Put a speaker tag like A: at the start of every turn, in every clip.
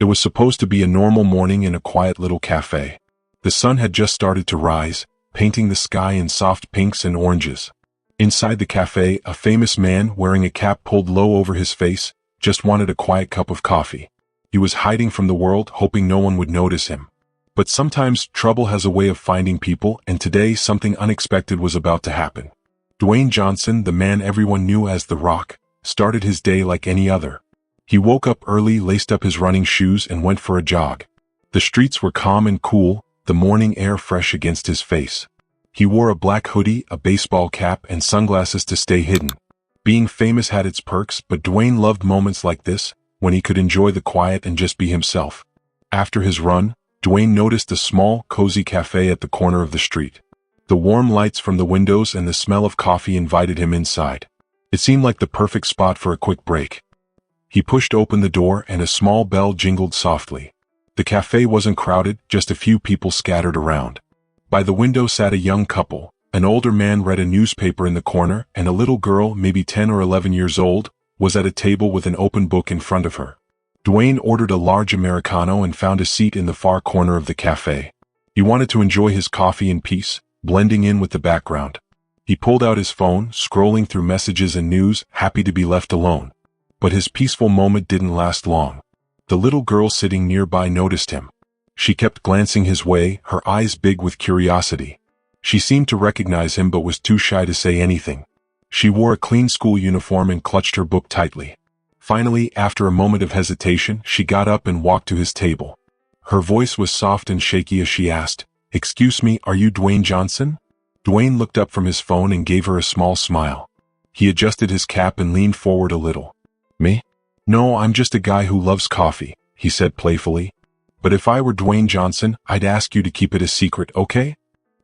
A: It was supposed to be a normal morning in a quiet little cafe. The sun had just started to rise, painting the sky in soft pinks and oranges. Inside the cafe, a famous man wearing a cap pulled low over his face just wanted a quiet cup of coffee. He was hiding from the world, hoping no one would notice him. But sometimes trouble has a way of finding people, and today something unexpected was about to happen. Dwayne Johnson, the man everyone knew as The Rock, started his day like any other. He woke up early, laced up his running shoes, and went for a jog. The streets were calm and cool, the morning air fresh against his face. He wore a black hoodie, a baseball cap, and sunglasses to stay hidden. Being famous had its perks, but Dwayne loved moments like this, when he could enjoy the quiet and just be himself. After his run, Dwayne noticed a small, cozy cafe at the corner of the street. The warm lights from the windows and the smell of coffee invited him inside. It seemed like the perfect spot for a quick break. He pushed open the door and a small bell jingled softly. The cafe wasn't crowded, just a few people scattered around. By the window sat a young couple. An older man read a newspaper in the corner, and a little girl, maybe 10 or 11 years old, was at a table with an open book in front of her. Dwayne ordered a large Americano and found a seat in the far corner of the cafe. He wanted to enjoy his coffee in peace, blending in with the background. He pulled out his phone, scrolling through messages and news, happy to be left alone. But his peaceful moment didn't last long. The little girl sitting nearby noticed him. She kept glancing his way, her eyes big with curiosity. She seemed to recognize him but was too shy to say anything. She wore a clean school uniform and clutched her book tightly. Finally, after a moment of hesitation, she got up and walked to his table. Her voice was soft and shaky as she asked, "Excuse me, are you Dwayne Johnson?" Dwayne looked up from his phone and gave her a small smile. He adjusted his cap and leaned forward a little. "Me? No, I'm just a guy who loves coffee," he said playfully. "But if I were Dwayne Johnson, I'd ask you to keep it a secret, okay?"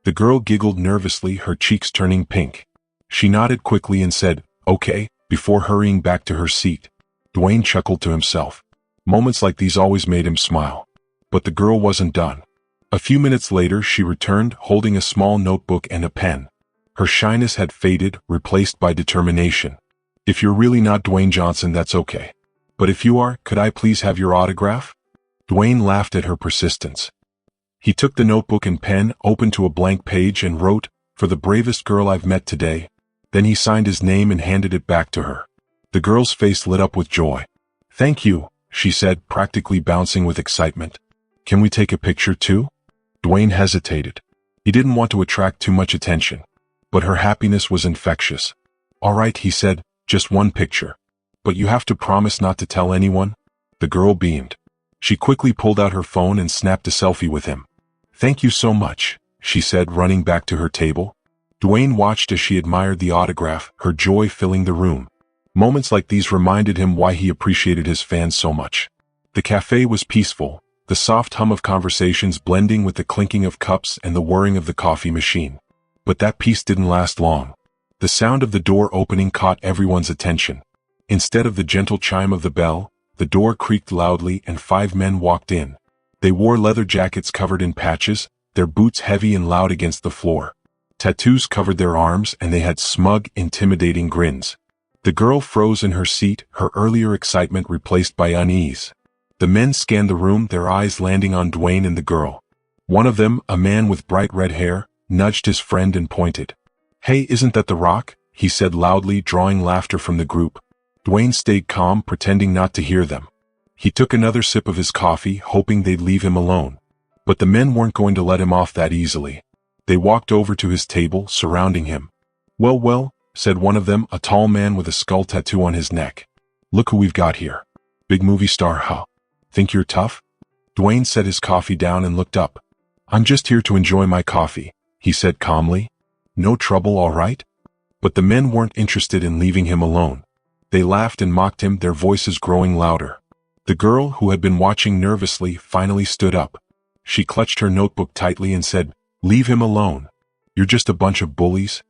A: The girl giggled nervously, her cheeks turning pink. She nodded quickly and said, "Okay," before hurrying back to her seat. Dwayne chuckled to himself. Moments like these always made him smile. But the girl wasn't done. A few minutes later, she returned, holding a small notebook and a pen. Her shyness had faded, replaced by determination. "If you're really not Dwayne Johnson, that's okay. But if you are, could I please have your autograph?" Dwayne laughed at her persistence. He took the notebook and pen, opened to a blank page, and wrote, "For the bravest girl I've met today." Then he signed his name and handed it back to her. The girl's face lit up with joy. "Thank you," she said, practically bouncing with excitement. "Can we take a picture too?" Dwayne hesitated. He didn't want to attract too much attention. But her happiness was infectious. "All right," he said, "just one picture. But you have to promise not to tell anyone." The girl beamed. She quickly pulled out her phone and snapped a selfie with him. "Thank you so much," she said, running back to her table. Dwayne watched as she admired the autograph, her joy filling the room. Moments like these reminded him why he appreciated his fans so much. The cafe was peaceful, the soft hum of conversations blending with the clinking of cups and the whirring of the coffee machine. But that peace didn't last long. The sound of the door opening caught everyone's attention. Instead of the gentle chime of the bell, the door creaked loudly and 5 men walked in. They wore leather jackets covered in patches, their boots heavy and loud against the floor. Tattoos covered their arms and they had smug, intimidating grins. The girl froze in her seat, her earlier excitement replaced by unease. The men scanned the room, their eyes landing on Dwayne and the girl. One of them, a man with bright red hair, nudged his friend and pointed. "Hey, isn't that The Rock?" he said loudly, drawing laughter from the group. Dwayne stayed calm, pretending not to hear them. He took another sip of his coffee, hoping they'd leave him alone. But the men weren't going to let him off that easily. They walked over to his table, surrounding him. Well, said one of them, a tall man with a skull tattoo on his neck. "Look who we've got here. Big movie star, huh? Think you're tough?" Dwayne set his coffee down and looked up. "I'm just here to enjoy my coffee," he said calmly. "No trouble, all right?" But the men weren't interested in leaving him alone. They laughed and mocked him, their voices growing louder. The girl, who had been watching nervously, finally stood up. She clutched her notebook tightly and said, "Leave him alone. You're just a bunch of bullies."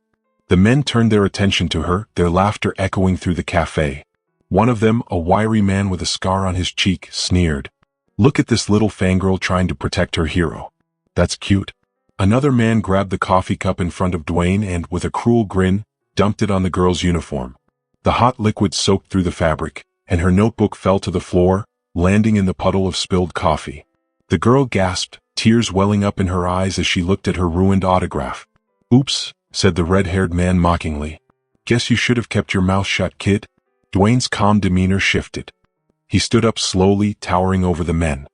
A: The men turned their attention to her, their laughter echoing through the cafe. One of them, a wiry man with a scar on his cheek, sneered. "Look at this little fangirl trying to protect her hero. That's cute." Another man grabbed the coffee cup in front of Dwayne and, with a cruel grin, dumped it on the girl's uniform. The hot liquid soaked through the fabric, and her notebook fell to the floor, landing in the puddle of spilled coffee. The girl gasped, tears welling up in her eyes as she looked at her ruined autograph. "Oops," said the red-haired man mockingly. "Guess you should have kept your mouth shut, kid." Dwayne's calm demeanor shifted. He stood up slowly, towering over the men.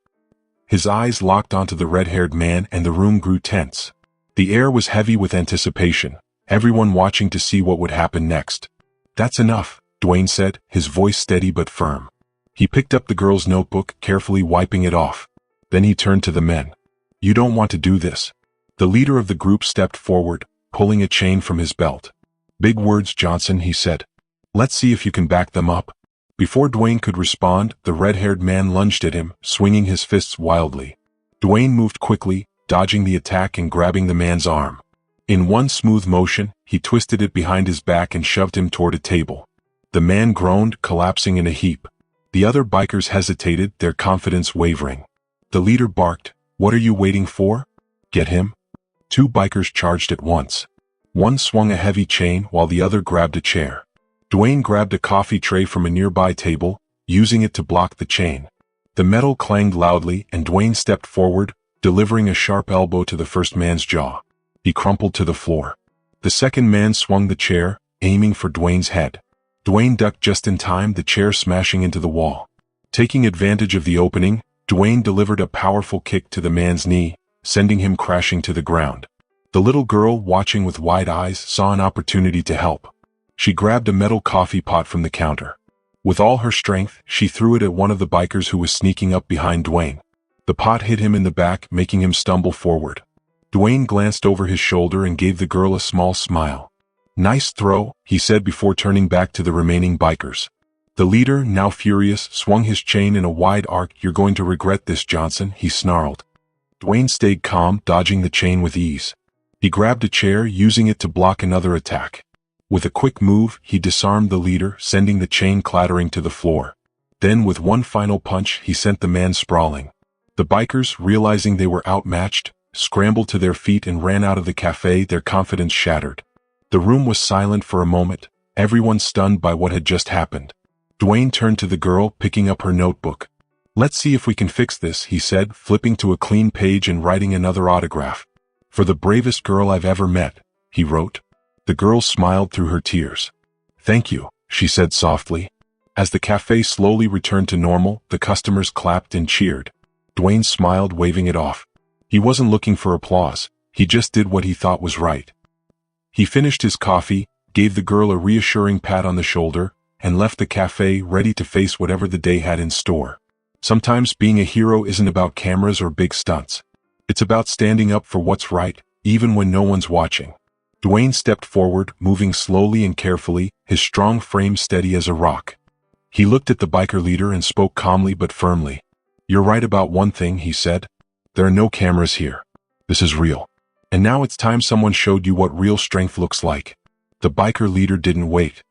A: His eyes locked onto the red-haired man and the room grew tense. The air was heavy with anticipation, everyone watching to see what would happen next. "That's enough," Dwayne said, his voice steady but firm. He picked up the girl's notebook, carefully wiping it off. Then he turned to the men. "You don't want to do this." The leader of the group stepped forward, pulling a chain from his belt. "Big words, Johnson," he said. "Let's see if you can back them up." Before Dwayne could respond, the red-haired man lunged at him, swinging his fists wildly. Dwayne moved quickly, dodging the attack and grabbing the man's arm. In one smooth motion, he twisted it behind his back and shoved him toward a table. The man groaned, collapsing in a heap. The other bikers hesitated, their confidence wavering. The leader barked, "What are you waiting for? Get him." Two bikers charged at once. One swung a heavy chain while the other grabbed a chair. Dwayne grabbed a coffee tray from a nearby table, using it to block the chain. The metal clanged loudly and Dwayne stepped forward, delivering a sharp elbow to the first man's jaw. He crumpled to the floor. The second man swung the chair, aiming for Dwayne's head. Dwayne ducked just in time, the chair smashing into the wall. Taking advantage of the opening, Dwayne delivered a powerful kick to the man's knee, sending him crashing to the ground. The little girl, watching with wide eyes, saw an opportunity to help. She grabbed a metal coffee pot from the counter. With all her strength, she threw it at one of the bikers who was sneaking up behind Dwayne. The pot hit him in the back, making him stumble forward. Dwayne glanced over his shoulder and gave the girl a small smile. "Nice throw," he said before turning back to the remaining bikers. The leader, now furious, swung his chain in a wide arc. "You're going to regret this, Johnson," he snarled. Dwayne stayed calm, dodging the chain with ease. He grabbed a chair, using it to block another attack. With a quick move, he disarmed the leader, sending the chain clattering to the floor. Then with one final punch, he sent the man sprawling. The bikers, realizing they were outmatched, scrambled to their feet and ran out of the cafe, their confidence shattered. The room was silent for a moment, everyone stunned by what had just happened. Dwayne turned to the girl, picking up her notebook. "Let's see if we can fix this," he said, flipping to a clean page and writing another autograph. "For the bravest girl I've ever met," he wrote. The girl smiled through her tears. "Thank you," she said softly. As the cafe slowly returned to normal, the customers clapped and cheered. Dwayne smiled, waving it off. He wasn't looking for applause, he just did what he thought was right. He finished his coffee, gave the girl a reassuring pat on the shoulder, and left the cafe ready to face whatever the day had in store. Sometimes being a hero isn't about cameras or big stunts. It's about standing up for what's right, even when no one's watching. Dwayne stepped forward, moving slowly and carefully, his strong frame steady as a rock. He looked at the biker leader and spoke calmly but firmly. "You're right about one thing," he said. "There are no cameras here. This is real. And now it's time someone showed you what real strength looks like." The biker leader didn't wait.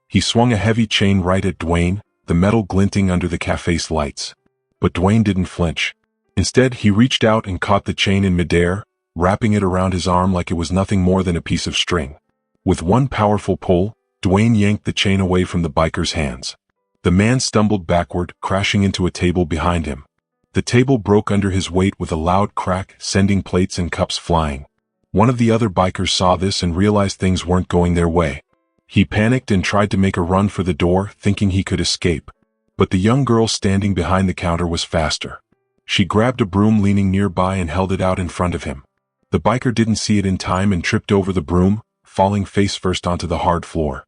A: He swung a heavy chain right at Dwayne, the metal glinting under the cafe's lights. But Dwayne didn't flinch. Instead, he reached out and caught the chain in midair, wrapping it around his arm like it was nothing more than a piece of string. With one powerful pull, Dwayne yanked the chain away from the biker's hands. The man stumbled backward, crashing into a table behind him. The table broke under his weight with a loud crack, sending plates and cups flying. One of the other bikers saw this and realized things weren't going their way. He panicked and tried to make a run for the door, thinking he could escape. But the young girl standing behind the counter was faster. She grabbed a broom leaning nearby and held it out in front of him. The biker didn't see it in time and tripped over the broom, falling face first onto the hard floor.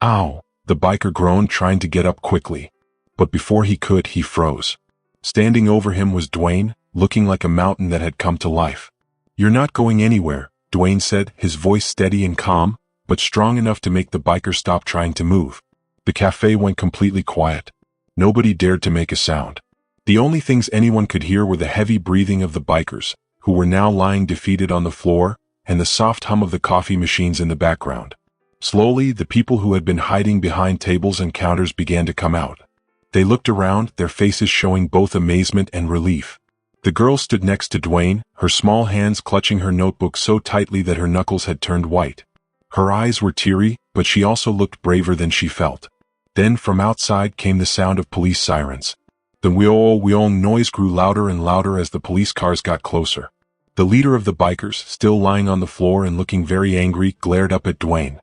A: "Ow!" the biker groaned, trying to get up quickly. But before he could, he froze. Standing over him was Dwayne, looking like a mountain that had come to life. "You're not going anywhere," Dwayne said, his voice steady and calm, but strong enough to make the biker stop trying to move. The cafe went completely quiet. Nobody dared to make a sound. The only things anyone could hear were the heavy breathing of the bikers, who were now lying defeated on the floor, and the soft hum of the coffee machines in the background. Slowly, the people who had been hiding behind tables and counters began to come out. They looked around, their faces showing both amazement and relief. The girl stood next to Dwayne, her small hands clutching her notebook so tightly that her knuckles had turned white. Her eyes were teary, but she also looked braver than she felt. Then from outside came the sound of police sirens. The wheel noise grew louder and louder as the police cars got closer. The leader of the bikers, still lying on the floor and looking very angry, glared up at Dwayne.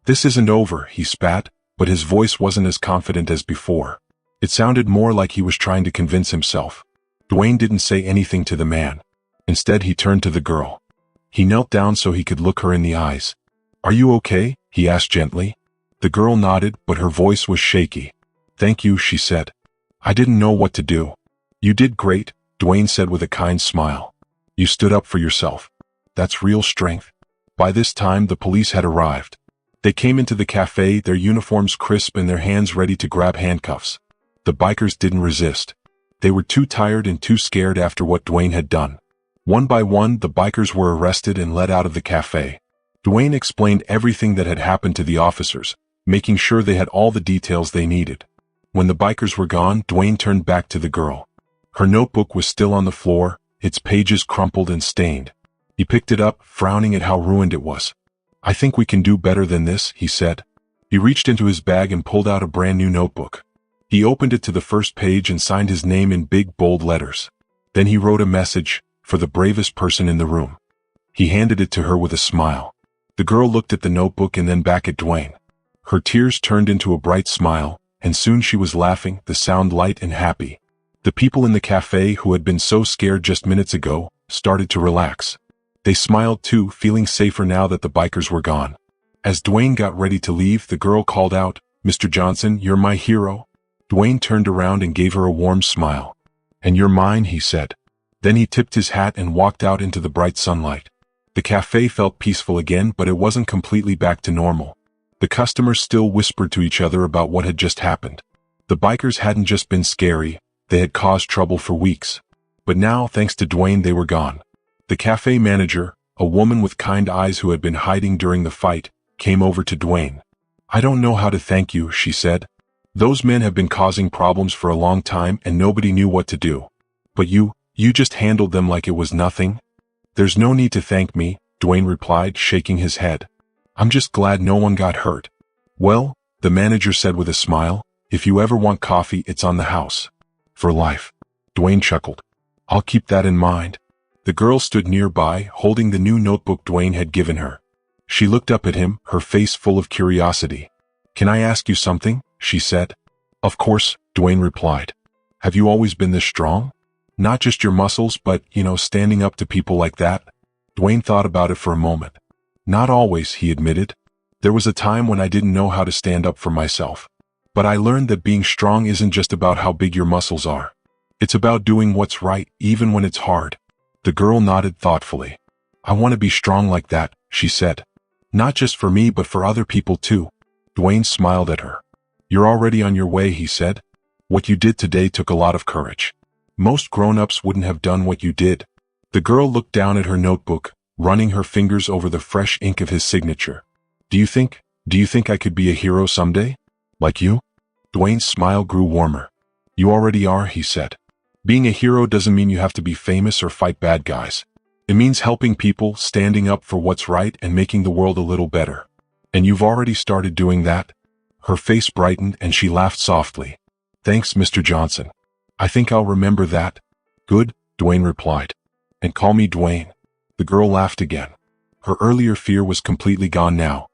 A: "This isn't over," he spat, but his voice wasn't as confident as before. It sounded more like he was trying to convince himself. Dwayne didn't say anything to the man. Instead, he turned to the girl. He knelt down so he could look her in the eyes. "Are you okay?" he asked gently. The girl nodded, but her voice was shaky. "Thank you," she said. "I didn't know what to do." "You did great," Dwayne said with a kind smile. "You stood up for yourself. That's real strength." By this time, the police had arrived. They came into the cafe, their uniforms crisp and their hands ready to grab handcuffs. The bikers didn't resist. They were too tired and too scared after what Dwayne had done. One by one, the bikers were arrested and led out of the cafe. Dwayne explained everything that had happened to the officers, making sure they had all the details they needed. When the bikers were gone, Dwayne turned back to the girl. Her notebook was still on the floor, its pages crumpled and stained. He picked it up, frowning at how ruined it was. "I think we can do better than this," he said. He reached into his bag and pulled out a brand new notebook. He opened it to the first page and signed his name in big, bold letters. Then he wrote a message, "For the bravest person in the room." He handed it to her with a smile. The girl looked at the notebook and then back at Dwayne. Her tears turned into a bright smile, and soon she was laughing, the sound light and happy. The people in the cafe who had been so scared just minutes ago started to relax. They smiled too, feeling safer now that the bikers were gone. As Dwayne got ready to leave, the girl called out, "Mr. Johnson, you're my hero." Dwayne turned around and gave her a warm smile. "And you're mine," he said. Then he tipped his hat and walked out into the bright sunlight. The cafe felt peaceful again, but it wasn't completely back to normal. The customers still whispered to each other about what had just happened. The bikers hadn't just been scary, they had caused trouble for weeks. But now, thanks to Dwayne, they were gone. The cafe manager, a woman with kind eyes who had been hiding during the fight, came over to Dwayne. "I don't know how to thank you," she said. "Those men have been causing problems for a long time and nobody knew what to do. But you just handled them like it was nothing." "There's no need to thank me," Dwayne replied, shaking his head. "I'm just glad no one got hurt." "Well," the manager said with a smile, "if you ever want coffee, it's on the house." "For life." Dwayne chuckled. "I'll keep that in mind." The girl stood nearby, holding the new notebook Dwayne had given her. She looked up at him, her face full of curiosity. "Can I ask you something?" she said. "Of course," Dwayne replied. "Have you always been this strong? Not just your muscles, but, standing up to people like that?" Dwayne thought about it for a moment. "Not always," he admitted. "There was a time when I didn't know how to stand up for myself. But I learned that being strong isn't just about how big your muscles are. It's about doing what's right, even when it's hard." The girl nodded thoughtfully. "I want to be strong like that," she said. "Not just for me, but for other people too." Dwayne smiled at her. "You're already on your way," he said. "What you did today took a lot of courage. Most grown-ups wouldn't have done what you did." The girl looked down at her notebook, running her fingers over the fresh ink of his signature. Do you think I could be a hero someday? Like you?" Dwayne's smile grew warmer. "You already are," he said. "Being a hero doesn't mean you have to be famous or fight bad guys. It means helping people, standing up for what's right, and making the world a little better. And you've already started doing that." Her face brightened and she laughed softly. "Thanks, Mr. Johnson. I think I'll remember that." "Good," Dwayne replied. "And call me Dwayne." The girl laughed again. Her earlier fear was completely gone now.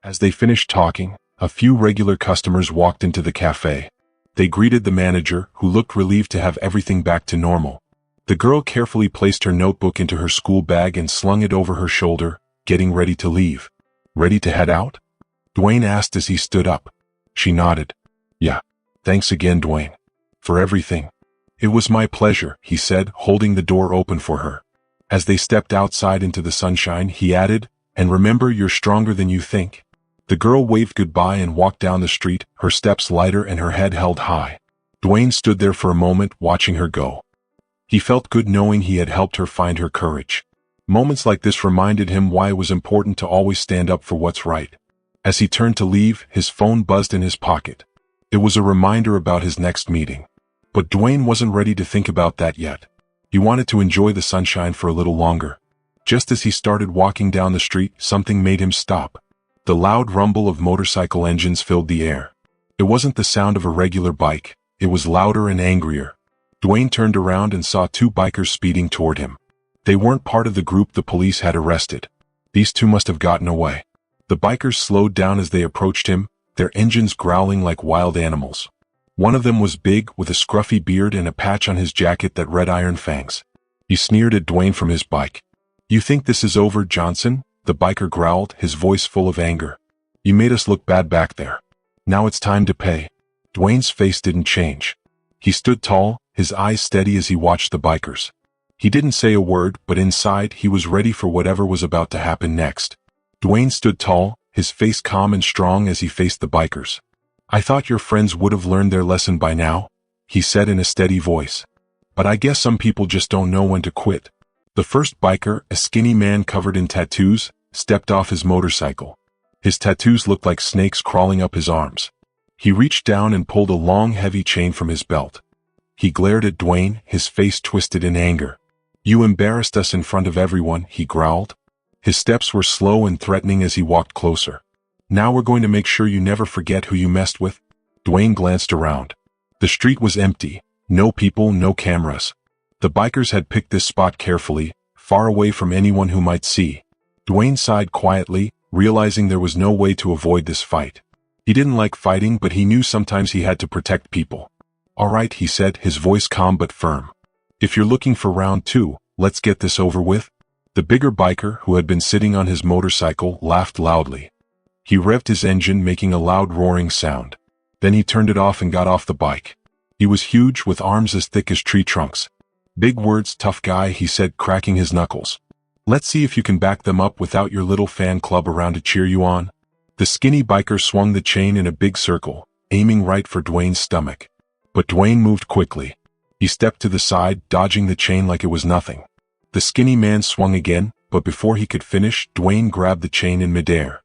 A: As they finished talking, a few regular customers walked into the cafe. They greeted the manager, who looked relieved to have everything back to normal. The girl carefully placed her notebook into her school bag and slung it over her shoulder, getting ready to leave. "Ready to head out?" Dwayne asked as he stood up. She nodded. "Yeah. Thanks again, Dwayne. For everything." "It was my pleasure," he said, holding the door open for her. As they stepped outside into the sunshine, he added, "And remember, you're stronger than you think." The girl waved goodbye and walked down the street, her steps lighter and her head held high. Dwayne stood there for a moment, watching her go. He felt good knowing he had helped her find her courage. Moments like this reminded him why it was important to always stand up for what's right. As he turned to leave, his phone buzzed in his pocket. It was a reminder about his next meeting. But Dwayne wasn't ready to think about that yet. He wanted to enjoy the sunshine for a little longer. Just as he started walking down the street, something made him stop. The loud rumble of motorcycle engines filled the air. It wasn't the sound of a regular bike, it was louder and angrier, Dwayne turned around and saw two bikers speeding toward him. They weren't part of the group the police had arrested. These two must have gotten away. The bikers slowed down as they approached him, their engines growling like wild animals. One of them was big, with a scruffy beard and a patch on his jacket that read Iron Fangs. He sneered at Dwayne from his bike. "You think this is over, Johnson?" the biker growled, his voice full of anger. "You made us look bad back there. Now it's time to pay." Dwayne's face didn't change. He stood tall, his eyes steady as he watched the bikers. He didn't say a word, but inside he was ready for whatever was about to happen next. Dwayne stood tall, his face calm and strong as he faced the bikers. "I thought your friends would have learned their lesson by now," he said in a steady voice. "But I guess some people just don't know when to quit." The first biker, a skinny man covered in tattoos, stepped off his motorcycle. His tattoos looked like snakes crawling up his arms. He reached down and pulled a long, heavy chain from his belt. He glared at Dwayne, his face twisted in anger. "You embarrassed us in front of everyone," he growled. His steps were slow and threatening as he walked closer. "Now we're going to make sure you never forget who you messed with." Dwayne glanced around. The street was empty. No people, no cameras. The bikers had picked this spot carefully, far away from anyone who might see. Dwayne sighed quietly, realizing there was no way to avoid this fight. He didn't like fighting, but he knew sometimes he had to protect people. "All right," he said, his voice calm but firm. "If you're looking for round two, let's get this over with." The bigger biker, who had been sitting on his motorcycle, laughed loudly. He revved his engine, making a loud roaring sound. Then he turned it off and got off the bike. He was huge, with arms as thick as tree trunks. "Big words, tough guy," he said, cracking his knuckles. "Let's see if you can back them up without your little fan club around to cheer you on." The skinny biker swung the chain in a big circle, aiming right for Dwayne's stomach. But Dwayne moved quickly. He stepped to the side, dodging the chain like it was nothing. The skinny man swung again, but before he could finish, Dwayne grabbed the chain in midair.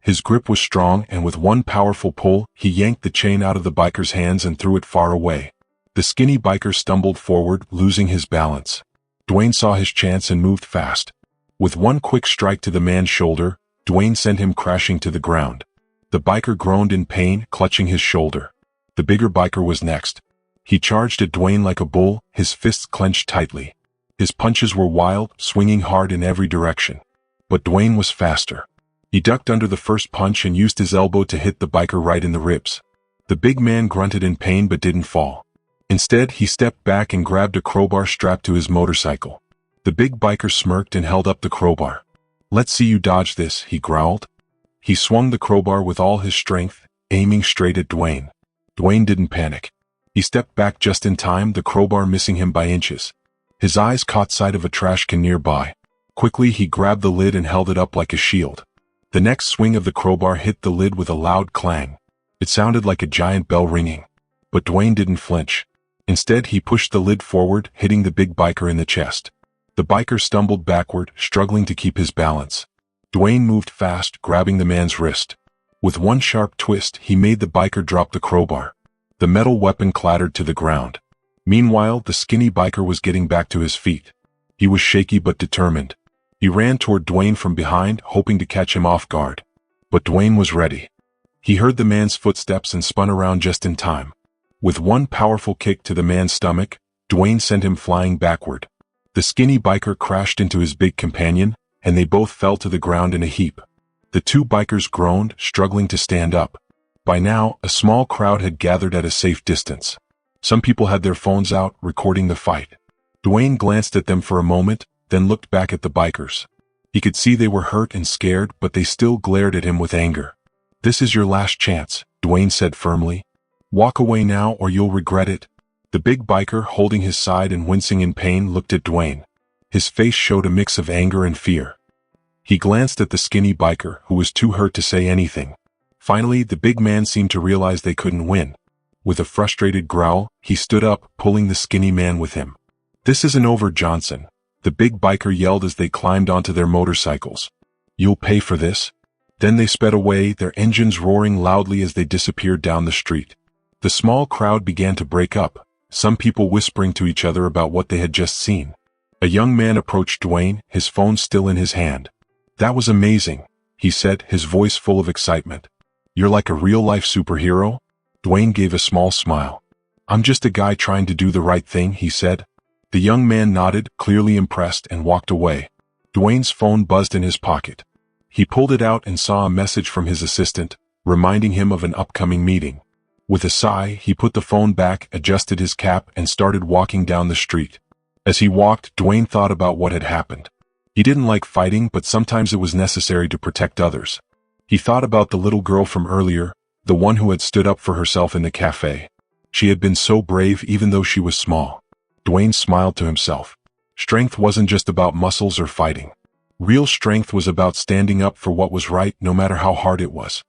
A: His grip was strong, and with one powerful pull, he yanked the chain out of the biker's hands and threw it far away. The skinny biker stumbled forward, losing his balance. Dwayne saw his chance and moved fast. With one quick strike to the man's shoulder, Dwayne sent him crashing to the ground. The biker groaned in pain, clutching his shoulder. The bigger biker was next. He charged at Dwayne like a bull, his fists clenched tightly. His punches were wild, swinging hard in every direction. But Dwayne was faster. He ducked under the first punch and used his elbow to hit the biker right in the ribs. The big man grunted in pain but didn't fall. Instead, he stepped back and grabbed a crowbar strapped to his motorcycle. The big biker smirked and held up the crowbar. "Let's see you dodge this," he growled. He swung the crowbar with all his strength, aiming straight at Dwayne. Dwayne didn't panic. He stepped back just in time, the crowbar missing him by inches. His eyes caught sight of a trash can nearby. Quickly, he grabbed the lid and held it up like a shield. The next swing of the crowbar hit the lid with a loud clang. It sounded like a giant bell ringing. But Dwayne didn't flinch. Instead, he pushed the lid forward, hitting the big biker in the chest. The biker stumbled backward, struggling to keep his balance. Dwayne moved fast, grabbing the man's wrist. With one sharp twist, he made the biker drop the crowbar. The metal weapon clattered to the ground. Meanwhile, the skinny biker was getting back to his feet. He was shaky but determined. He ran toward Dwayne from behind, hoping to catch him off guard. But Dwayne was ready. He heard the man's footsteps and spun around just in time. With one powerful kick to the man's stomach, Dwayne sent him flying backward. The skinny biker crashed into his big companion, and they both fell to the ground in a heap. The two bikers groaned, struggling to stand up. By now, a small crowd had gathered at a safe distance. Some people had their phones out, recording the fight. Dwayne glanced at them for a moment, then looked back at the bikers. He could see they were hurt and scared, but they still glared at him with anger. "This is your last chance," Dwayne said firmly. "Walk away now or you'll regret it." The big biker, holding his side and wincing in pain, looked at Dwayne. His face showed a mix of anger and fear. He glanced at the skinny biker, who was too hurt to say anything. Finally, the big man seemed to realize they couldn't win. With a frustrated growl, he stood up, pulling the skinny man with him. "This isn't over, Johnson," the big biker yelled as they climbed onto their motorcycles. "You'll pay for this." Then they sped away, their engines roaring loudly as they disappeared down the street. The small crowd began to break up, some people whispering to each other about what they had just seen. A young man approached Dwayne, his phone still in his hand. "That was amazing," he said, his voice full of excitement. "You're like a real-life superhero?" Dwayne gave a small smile. "I'm just a guy trying to do the right thing," he said. The young man nodded, clearly impressed, and walked away. Dwayne's phone buzzed in his pocket. He pulled it out and saw a message from his assistant, reminding him of an upcoming meeting. With a sigh, he put the phone back, adjusted his cap, and started walking down the street. As he walked, Dwayne thought about what had happened. He didn't like fighting, but sometimes it was necessary to protect others. He thought about the little girl from earlier, the one who had stood up for herself in the cafe. She had been so brave even though she was small. Dwayne smiled to himself. Strength wasn't just about muscles or fighting. Real strength was about standing up for what was right, no matter how hard it was.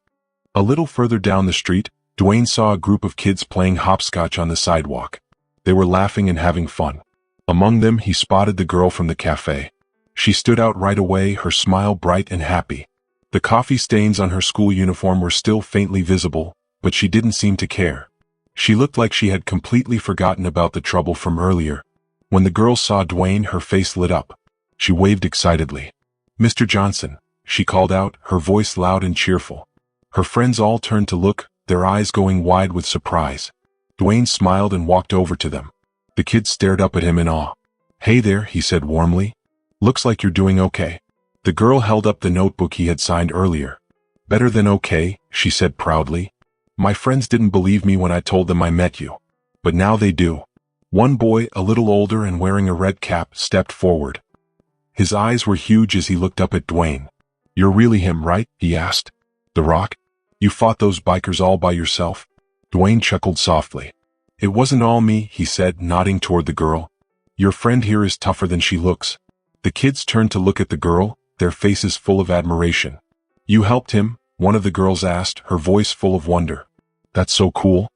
A: A little further down the street, Dwayne saw a group of kids playing hopscotch on the sidewalk. They were laughing and having fun. Among them, he spotted the girl from the cafe. She stood out right away, her smile bright and happy. The coffee stains on her school uniform were still faintly visible, but she didn't seem to care. She looked like she had completely forgotten about the trouble from earlier. When the girl saw Dwayne, her face lit up. She waved excitedly. "Mr. Johnson," she called out, her voice loud and cheerful. Her friends all turned to look, their eyes going wide with surprise. Dwayne smiled and walked over to them. The kids stared up at him in awe. "Hey there," he said warmly. "Looks like you're doing okay." The girl held up the notebook he had signed earlier. "Better than okay," she said proudly. "My friends didn't believe me when I told them I met you. But now they do." One boy, a little older and wearing a red cap, stepped forward. His eyes were huge as he looked up at Dwayne. "You're really him, right?" he asked. "The Rock? You fought those bikers all by yourself?" Dwayne chuckled softly. "It wasn't all me," he said, nodding toward the girl. "Your friend here is tougher than she looks." The kids turned to look at the girl, their faces full of admiration. "You helped him?" one of the girls asked, her voice full of wonder. "That's so cool."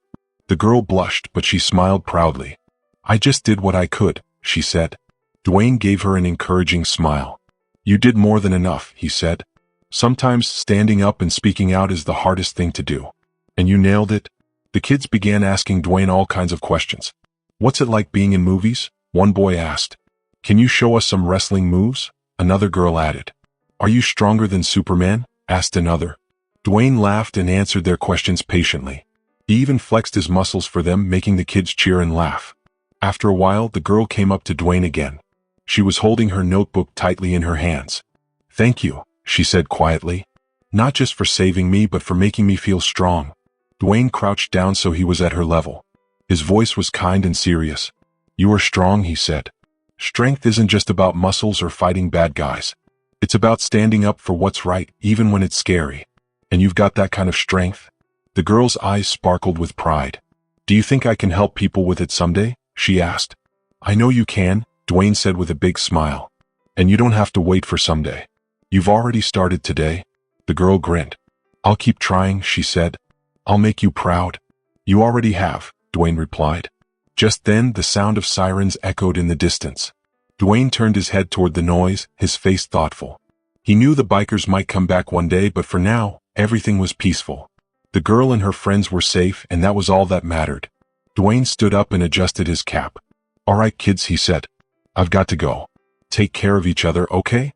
A: The girl blushed, but she smiled proudly. "I just did what I could," she said. Dwayne gave her an encouraging smile. "You did more than enough," he said. "Sometimes standing up and speaking out is the hardest thing to do. And you nailed it." The kids began asking Dwayne all kinds of questions. "What's it like being in movies?" one boy asked. "Can you show us some wrestling moves?" another girl added. "Are you stronger than Superman?" asked another. Dwayne laughed and answered their questions patiently. He even flexed his muscles for them, making the kids cheer and laugh. After a while, the girl came up to Dwayne again. She was holding her notebook tightly in her hands. "Thank you," she said quietly. "Not just for saving me, but for making me feel strong." Dwayne crouched down so he was at her level. His voice was kind and serious. "You are strong," he said. "Strength isn't just about muscles or fighting bad guys. It's about standing up for what's right, even when it's scary. And you've got that kind of strength." The girl's eyes sparkled with pride. "Do you think I can help people with it someday?" she asked. "I know you can," Dwayne said with a big smile. "And you don't have to wait for someday. You've already started today." The girl grinned. "I'll keep trying," she said. "I'll make you proud." "You already have," Dwayne replied. Just then, the sound of sirens echoed in the distance. Dwayne turned his head toward the noise, his face thoughtful. He knew the bikers might come back one day, but for now, everything was peaceful. The girl and her friends were safe, and that was all that mattered. Dwayne stood up and adjusted his cap. "All right, kids," he said. "I've got to go. Take care of each other, okay?"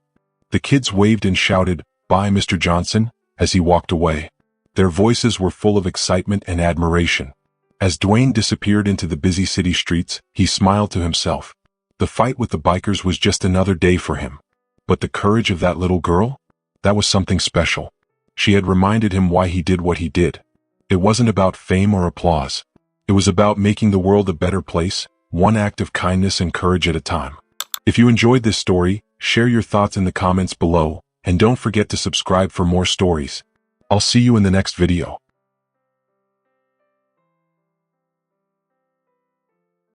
A: The kids waved and shouted, "Bye, Mr. Johnson," as he walked away. Their voices were full of excitement and admiration. As Dwayne disappeared into the busy city streets, he smiled to himself. The fight with the bikers was just another day for him. But the courage of that little girl? That was something special. She had reminded him why he did what he did. It wasn't about fame or applause. It was about making the world a better place, one act of kindness and courage at a time. If you enjoyed this story, share your thoughts in the comments below, and don't forget to subscribe for more stories. I'll see you in the next video.